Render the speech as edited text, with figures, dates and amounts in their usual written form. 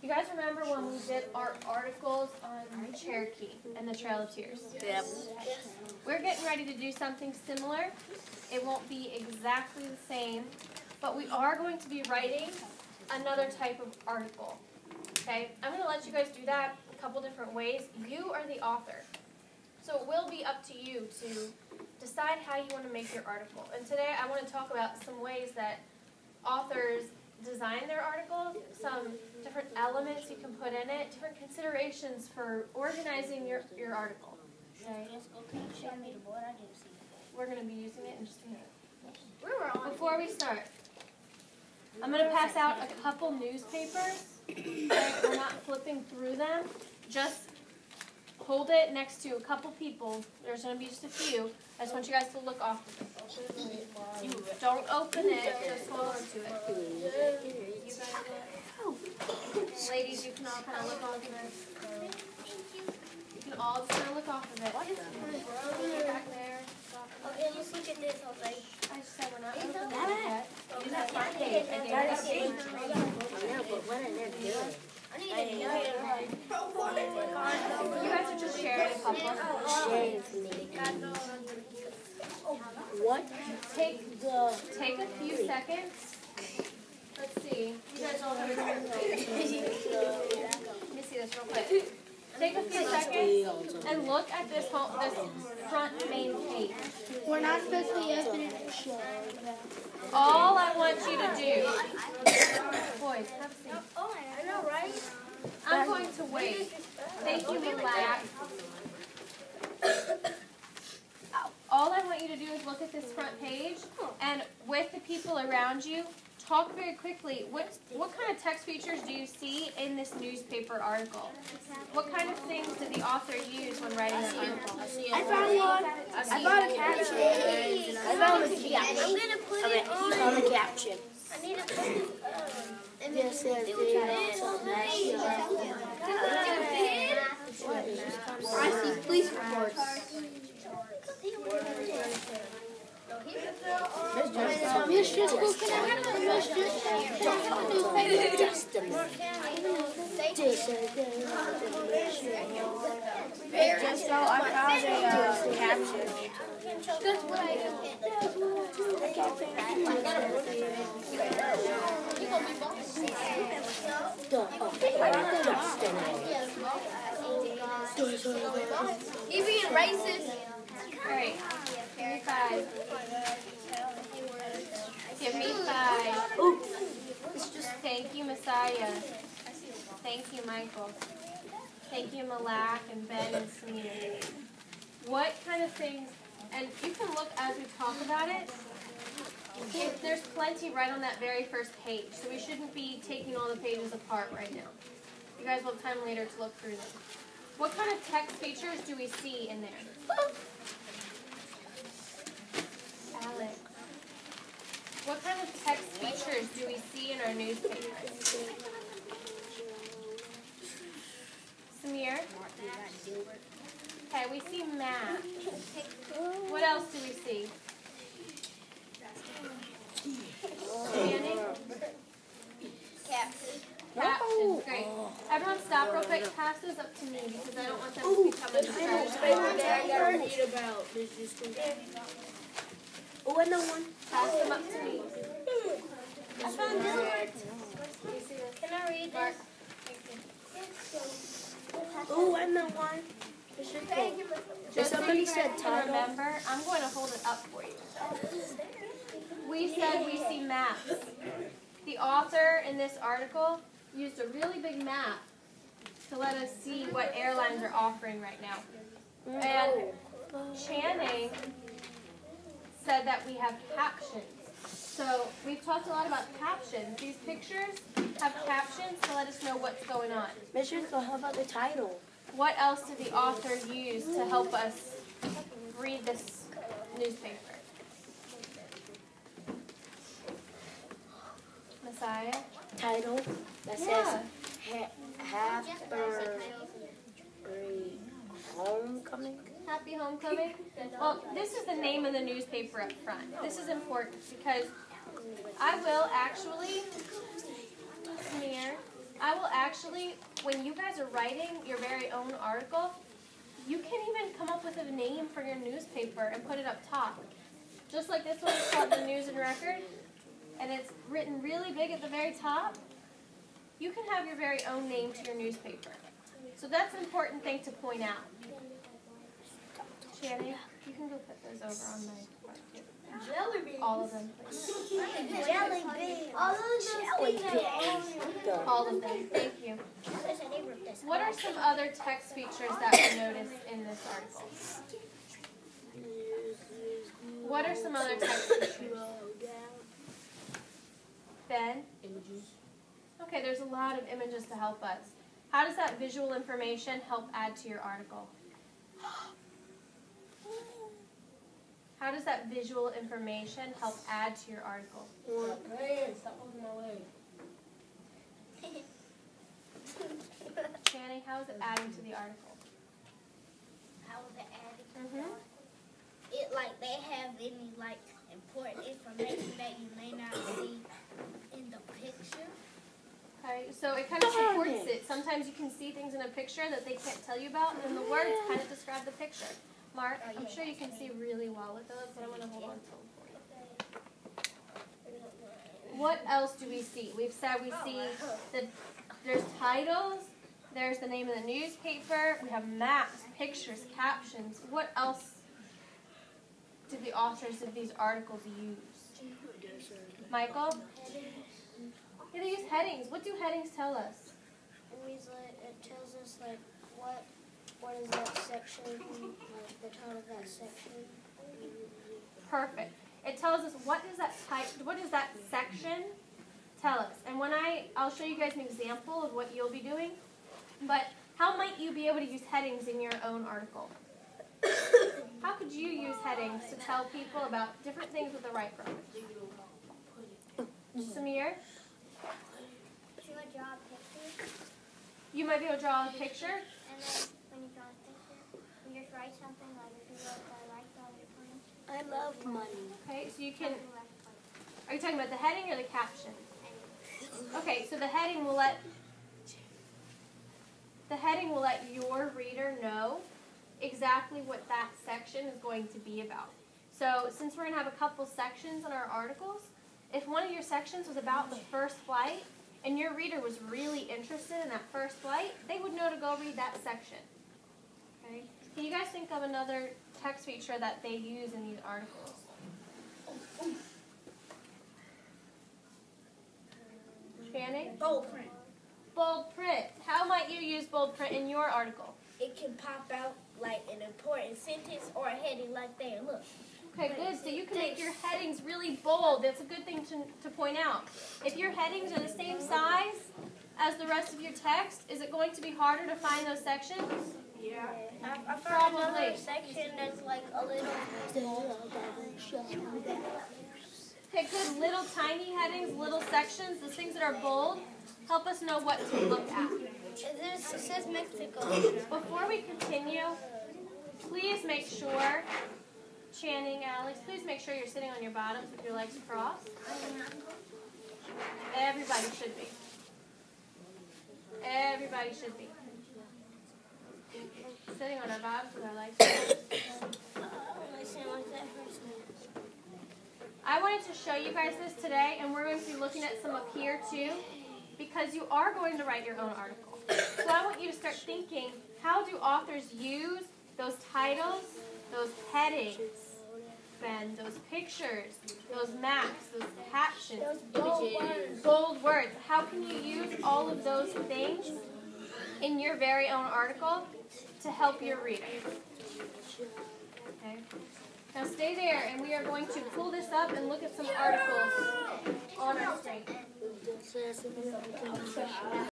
You guys remember when we did our articles on Cherokee and the Trail of Tears? Yep. We're getting ready to do something similar. It won't be exactly the same, but we are going to be writing another type of article. Okay? I'm going to let you guys do that a couple different ways. You are the author. So it will be up to you to decide how you want to make your article. And today I want to talk about some ways that authors design their articles, some different elements you can put in it, different considerations for organizing your article. Okay? We're going to be using it in just a minute. Before we start, I'm going to pass out a couple newspapers. Okay? We're not flipping through them. Just hold it next to a couple people. There's going to be just a few. I just want you guys to look off of it. Don't open it. Just hold on to it. You guys look. Ladies, you can all kind of look off of it. You can all just kind of look off of it. Back there. Okay, let's look at this all right. I just said we're not opening it yet. You have front page. I gave you see. I need a You guys are just sharing a couple. What? Take a few seconds. Let's see. You guys all have Let me see this real quick. Take a few seconds and look at this front main page. We're not supposed to be opening it. All I want you to do, boys, have a seat. Oh, I know, right? I'm going to wait. Thank you, Milak. All I want you to do is look at this front page, and with the people around you, talk very quickly. What kind of text features do you see in this newspaper article? What kind of things did the author use when writing that article? I found one. I found a caption. I found a caption. I'm going to put it on. He found a caption. I need to put it This says I see police reports. Miss Driscoll, can I have a Miss Driscoll? Just a minute. Just so I found a caption. That's what I He being racist. Alright, give me 5. Give me 5. Ooh. Thank you, Messiah. Thank you, Michael. Thank you, Malak and Ben and Samir. What kind of things, and you can look as we talk about it. There's plenty right on that very first page, so we shouldn't be taking all the pages apart right now. You guys will have time later to look through them. What kind of text features do we see in there? Alex. What kind of text features do we see in our newspapers? Samir? Okay, we see math. What else do we see? Danny? Captions, great. Everyone stop real quick. Pass those up to me because I don't want them to become a distraction. Oh, I know one. Pass them up to me. I found Dilbert. Do you see this? Can I read Mark. this? Oh, I know one. Just so Somebody you guys said can title. remember, I'm going to hold it up for you. We said we see maps. The author in this article used a really big map to let us see what airlines are offering right now. And Channing said that we have captions. So we've talked a lot about captions. These pictures have captions to let us know what's going on. Miss Driscoll, how about the title? What else did the author use to help us read this newspaper? Messiah? Title that says Happy Homecoming. Happy Homecoming? Well, this is the name of the newspaper up front. This is important because I will actually actually, when you guys are writing your very own article, you can even come up with a name for your newspaper and put it up top. Just like this one is called the News and Record, and it's written really big at the very top. You can have your very own name to your newspaper. So that's an important thing to point out. Shannon, you can go put those over on my part too. Jelly beans. All of them, please. Jelly beans. All All of them. Thank you. What are some other text features that we noticed in this article? What are some other text features? Ben? Okay, there's a lot of images to help us. How does that visual information help add to your article? How does that visual information help add to your article? Stop moving my leg. Channing, how is it adding to the article? How is it adding? Mm-hmm. It like they have any like important information that you may not see in the picture. Okay, so it kind of supports it. Sometimes you can see things in a picture that they can't tell you about, and then the words kind of describe the picture. Mark, I'm sure you can see really well with those, but I'm going to hold on to them for you. What else do we see? We've said we see that there's titles, there's the name of the newspaper, we have maps, pictures, captions. What else do the authors of these articles use? Michael? Yeah, they use headings. What do headings tell us? It tells us like what is that section, like the title of that section. Perfect. It tells us what does that section tell us. And I'll show you guys an example of what you'll be doing. But how might you be able to use headings in your own article? How could you use headings to tell people about different things with the right pronoun? Samir? Should I draw a picture? You might be able to draw a picture. And then when you draw a picture, you just write something like if you wrote the right side of your phone. I love money. Okay, so you can. Are you talking about the heading or the caption? Okay, so the heading will let your reader know exactly what that section is going to be about. So since we're going to have a couple sections in our articles, if one of your sections was about the first flight and your reader was really interested in that first flight, they would know to go read that section. Okay? Can you guys think of another text feature that they use in these articles? Shannon? Bold print. Bold print. How might you use bold print in your article? It can pop out like an important sentence or a heading like there. Look. Okay, good. So you can make your headings really bold. That's a good thing to point out. If your headings are the same size as the rest of your text, is it going to be harder to find those sections? Yeah. I found another section that's like a little. Okay, good. Little tiny headings, little sections, those things that are bold, help us know what to look at. It says Mexico. Before we continue, please make sure, Channing, Alex, please make sure you're sitting on your bottoms with your legs crossed. Everybody should be. Everybody should be. Sitting on our bottoms with our legs crossed. I wanted to show you guys this today, and we're going to be looking at some up here too, because you are going to write your own article. So I want you to start thinking, how do authors use those titles, those headings, Ben, those pictures, those maps, those captions, bold words. How can you use all of those things in your very own article to help your reader? Okay. Now stay there, and we are going to pull this up and look at some articles on our screen.